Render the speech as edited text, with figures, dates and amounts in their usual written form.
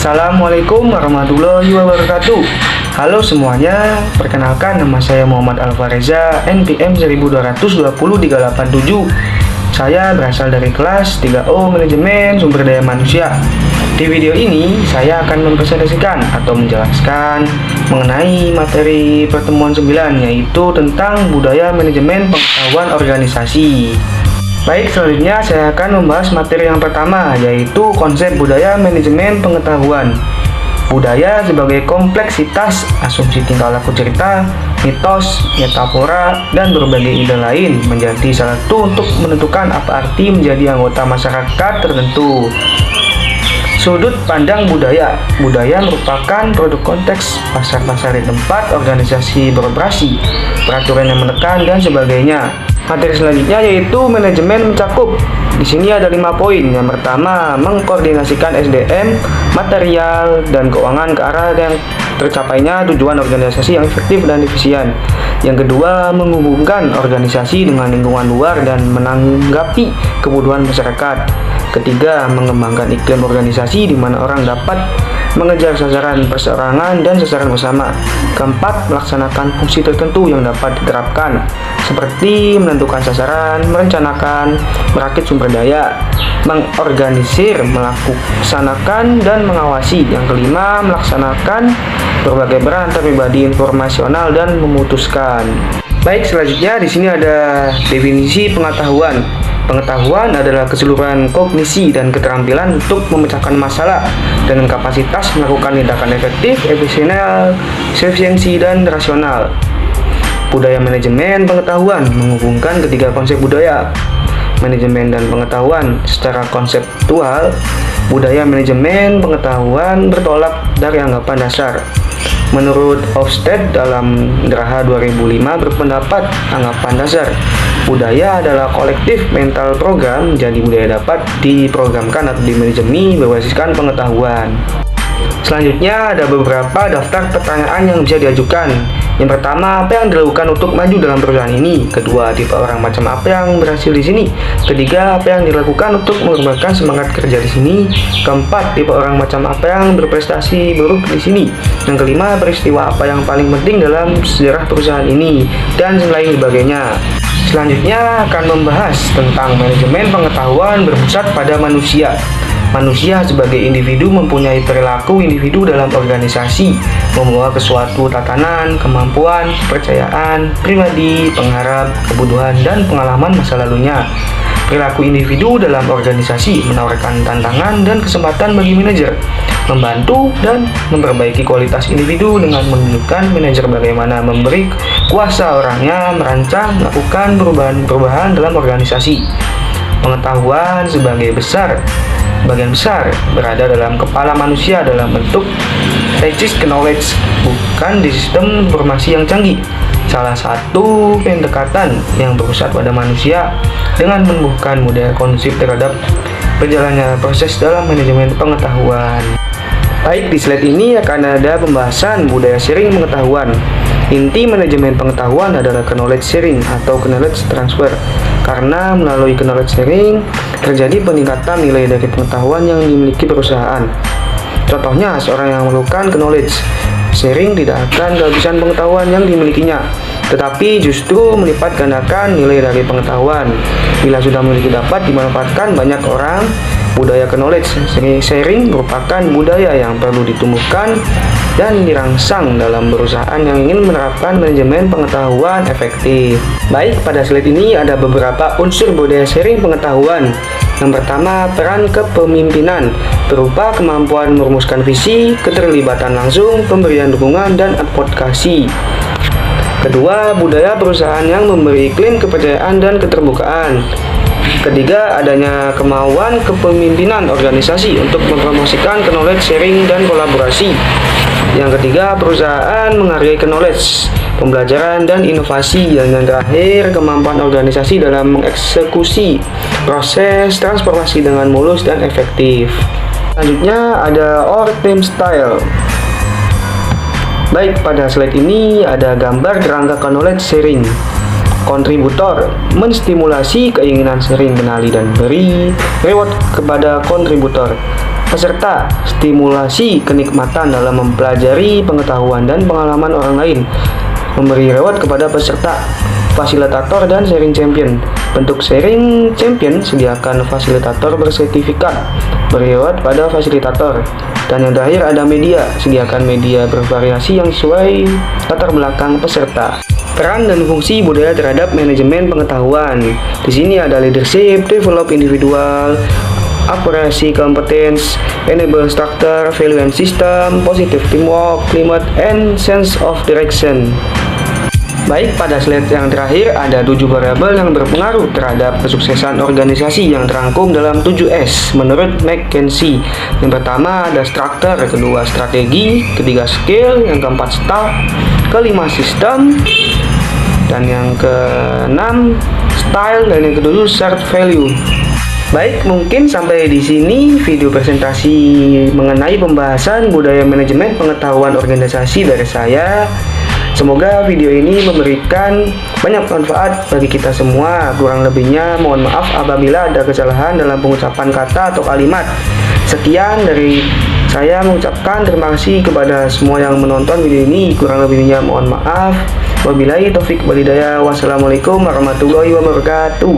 Assalamualaikum warahmatullahi wabarakatuh. Halo semuanya, perkenalkan nama saya Muhammad Alfareza, NPM 1220387. Saya berasal dari kelas 3O Manajemen Sumber Daya Manusia. Di video ini saya akan mempresentasikan atau menjelaskan mengenai materi pertemuan 9, yaitu tentang budaya manajemen pengetahuan organisasi. Baik, selanjutnya saya akan membahas materi yang pertama, yaitu konsep budaya manajemen pengetahuan. Budaya sebagai kompleksitas asumsi tingkah laku cerita, mitos, metafora, dan berbagai ide lain menjadi salah satu untuk menentukan apa arti menjadi anggota masyarakat tertentu. Sudut pandang budaya. Budaya merupakan produk konteks pasar-pasar di tempat organisasi beroperasi, peraturan yang menekan, dan sebagainya. Materi selanjutnya yaitu manajemen mencakup. Di sini ada 5 poin. Yang pertama, mengkoordinasikan SDM, material, dan keuangan ke arah yang tercapainya tujuan organisasi yang efektif dan efisien. Yang kedua, menghubungkan organisasi dengan lingkungan luar dan menanggapi kebutuhan masyarakat. Ketiga, mengembangkan iklim organisasi di mana orang dapat mengejar sasaran perseorangan dan sasaran bersama. Keempat, melaksanakan fungsi tertentu yang dapat diterapkan, seperti menentukan sasaran, merencanakan, merakit sumber daya, mengorganisir, melaksanakan, dan mengawasi. Yang kelima, melaksanakan berbagai peran antar pribadi informasional dan memutuskan. Baik, selanjutnya di sini ada definisi pengetahuan. Pengetahuan adalah keseluruhan kognisi dan keterampilan untuk memecahkan masalah dengan kapasitas melakukan tindakan efektif, efisiensi, dan rasional. Budaya manajemen pengetahuan menghubungkan ketiga konsep budaya, manajemen dan pengetahuan secara konseptual. Budaya manajemen pengetahuan bertolak dari anggapan dasar. Menurut Hofstede dalam Geraha 2005 berpendapat anggapan dasar budaya adalah kolektif mental program, jadi budaya dapat diprogramkan atau dimanajemi berbasiskan pengetahuan. Selanjutnya ada beberapa daftar pertanyaan yang bisa diajukan. Yang pertama, apa yang dilakukan untuk maju dalam perusahaan ini? Kedua, tipe orang macam apa yang berhasil di sini? Ketiga, apa yang dilakukan untuk mengembangkan semangat kerja di sini? Keempat, tipe orang macam apa yang berprestasi buruk di sini? Yang kelima, peristiwa apa yang paling penting dalam sejarah perusahaan ini? Dan lain sebagainya. Selanjutnya akan membahas tentang manajemen pengetahuan berpusat pada manusia. Manusia sebagai individu mempunyai perilaku individu dalam organisasi, membawa ke suatu tatanan, kemampuan, kepercayaan, pribadi, pengharap, kebutuhan, dan pengalaman masa lalunya. Perilaku individu dalam organisasi menawarkan tantangan dan kesempatan bagi manajer, membantu dan memperbaiki kualitas individu dengan menunjukkan manajer bagaimana memberi kuasa orangnya merancang, melakukan perubahan dalam organisasi. Pengetahuan sebagian besar berada dalam kepala manusia dalam bentuk register knowledge, bukan di sistem informasi yang canggih. Salah satu pendekatan yang berpusat pada manusia dengan menumbuhkan model kondusif terhadap berjalannya proses dalam manajemen pengetahuan. Baik, di slide ini akan ada pembahasan budaya sharing pengetahuan. Inti manajemen pengetahuan adalah knowledge sharing atau knowledge transfer. Karena melalui knowledge sharing terjadi peningkatan nilai dari pengetahuan yang dimiliki perusahaan. Contohnya, seorang yang melakukan knowledge sharing tidak akan kehabisan pengetahuan yang dimilikinya, tetapi justru melipat gandakan nilai dari pengetahuan. Bila sudah memiliki dapat dimanfaatkan banyak orang, budaya knowledge sharing merupakan budaya yang perlu ditumbuhkan dan dirangsang dalam perusahaan yang ingin menerapkan manajemen pengetahuan efektif. Baik, pada slide ini ada beberapa unsur budaya sharing pengetahuan. Yang pertama, peran kepemimpinan berupa kemampuan merumuskan visi, keterlibatan langsung, pemberian dukungan, dan advokasi. Kedua, budaya perusahaan yang memberi iklim kepercayaan dan keterbukaan. Ketiga, adanya kemauan kepemimpinan organisasi untuk mempromosikan knowledge sharing dan kolaborasi. Yang ketiga, perusahaan menghargai knowledge, pembelajaran, dan inovasi. Dan yang terakhir, kemampuan organisasi dalam mengeksekusi proses transformasi dengan mulus dan efektif. Selanjutnya ada org team style. Baik, pada slide ini ada gambar kerangka knowledge sharing. Kontributor menstimulasi keinginan sharing, kenali dan beri reward kepada kontributor. Peserta, stimulasi kenikmatan dalam mempelajari pengetahuan dan pengalaman orang lain. Memberi reward kepada peserta. Fasilitator dan sharing champion. Bentuk sharing champion, sediakan fasilitator bersertifikat. Beri reward pada fasilitator. Dan yang terakhir ada media, sediakan media bervariasi yang sesuai latar belakang peserta. Peran dan fungsi budaya terhadap manajemen pengetahuan. Di sini ada leadership, develop individual, akurasi competence, enable structure, value and system, positive teamwork, climate, and sense of direction. Baik, pada slide yang terakhir ada 7 variabel yang berpengaruh terhadap kesuksesan organisasi yang terangkum dalam 7S menurut McKinsey. Yang pertama ada structure, kedua strategi, ketiga skill, yang keempat staff, kelima sistem, dan yang keenam style, dan yang ketujuh shared value. Baik, mungkin sampai di sini video presentasi mengenai pembahasan budaya manajemen pengetahuan organisasi dari saya. Semoga video ini memberikan banyak manfaat bagi kita semua. Kurang lebihnya mohon maaf apabila ada kesalahan dalam pengucapan kata atau kalimat. Sekian dari saya mengucapkan terima kasih kepada semua yang menonton video ini. Kurang lebihnya mohon maaf. Wabillahi taufik wal hidayah. Wassalamualaikum warahmatullahi wabarakatuh.